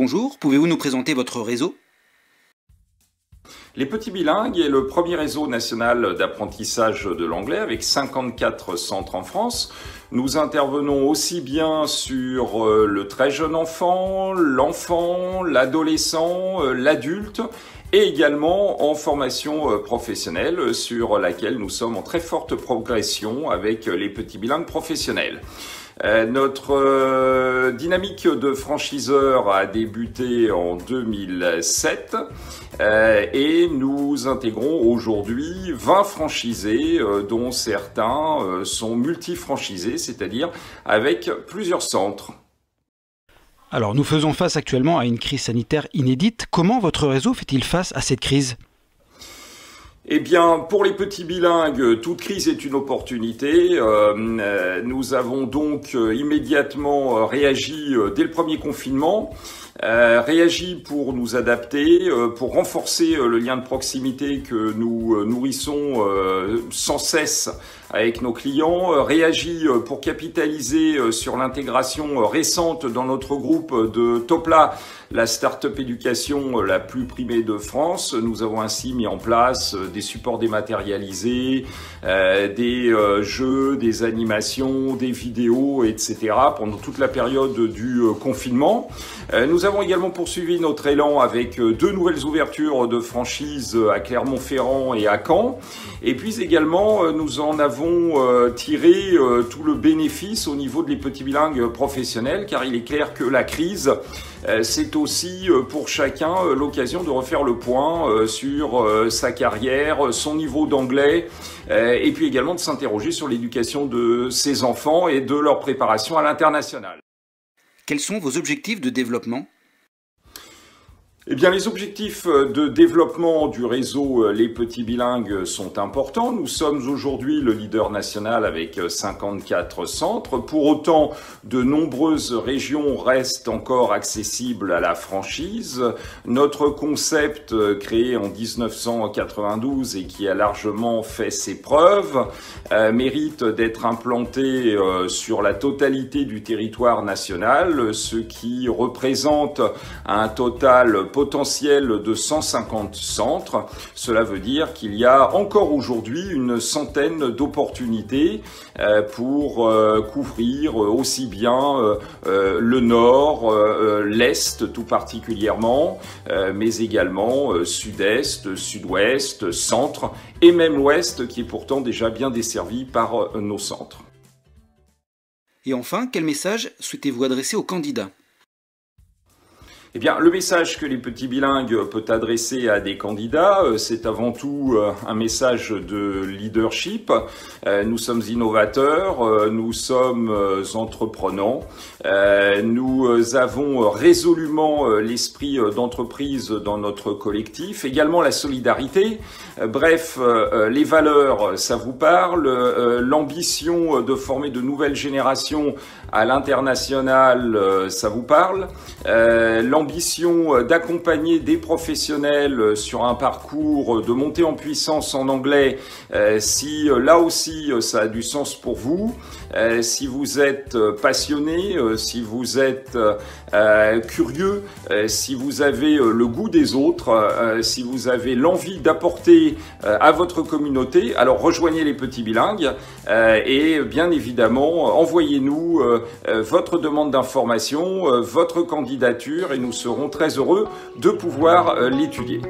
bonjour, pouvez-vous nous présenter votre réseau? Les Petits Bilingues est le premier réseau national d'apprentissage de l'anglais avec 54 centres en France. Nous intervenons aussi bien sur le très jeune enfant, l'adolescent, l'adulte et également en formation professionnelle sur laquelle nous sommes en très forte progression avec les Petits Bilingues professionnels. Notre dynamique de franchiseur a débuté en 2007 et nous intégrons aujourd'hui 20 franchisés dont certains sont multifranchisés, c'est-à-dire avec plusieurs centres. Alors nous faisons face actuellement à une crise sanitaire inédite. Comment votre réseau fait-il face à cette crise ? Eh bien, pour les petits bilingues, toute crise est une opportunité. Nous avons donc immédiatement réagi dès le premier confinement, réagi pour nous adapter, pour renforcer le lien de proximité que nous nourrissons sans cesse avec nos clients, réagi pour capitaliser sur l'intégration récente dans notre groupe de Topla, la start-up éducation la plus primée de France. Nous avons ainsi mis en place des supports dématérialisés, des jeux, des animations, des vidéos, etc. pendant toute la période du confinement. Nous avons également poursuivi notre élan avec 2 nouvelles ouvertures de franchises à Clermont-Ferrand et à Caen. Et puis également, nous en avons tiré tout le bénéfice au niveau des petits bilingues professionnels, car il est clair que la crise, c'est aussi pour chacun l'occasion de refaire le point sur sa carrière, son niveau d'anglais, et puis également de s'interroger sur l'éducation de ses enfants et de leur préparation à l'international. Quels sont vos objectifs de développement ? Eh bien, les objectifs de développement du réseau Les Petits Bilingues sont importants. Nous sommes aujourd'hui le leader national avec 54 centres. Pour autant, de nombreuses régions restent encore accessibles à la franchise. Notre concept, créé en 1992 et qui a largement fait ses preuves, mérite d'être implanté sur la totalité du territoire national, ce qui représente un total potentiel de 150 centres. Cela veut dire qu'il y a encore aujourd'hui une centaine d'opportunités pour couvrir aussi bien le nord, l'est tout particulièrement, mais également sud-est, sud-ouest, centre et même l'ouest qui est pourtant déjà bien desservi par nos centres. Et enfin, quel message souhaitez-vous adresser aux candidats ? Eh bien, le message que les petits bilingues peuvent adresser à des candidats, c'est avant tout un message de leadership. Nous sommes innovateurs, nous sommes entreprenants, nous avons résolument l'esprit d'entreprise dans notre collectif, également la solidarité. Bref, les valeurs, ça vous parle, l'ambition de former de nouvelles générations à l'international, ça vous parle, l'ambition d'accompagner des professionnels sur un parcours de montée en puissance en anglais, si là aussi ça a du sens pour vous, si vous êtes passionné, si vous êtes curieux, si vous avez le goût des autres, si vous avez l'envie d'apporter à votre communauté, alors rejoignez les petits bilingues et bien évidemment envoyez-nous votre demande d'information, votre candidature et nous serons très heureux de pouvoir l'étudier.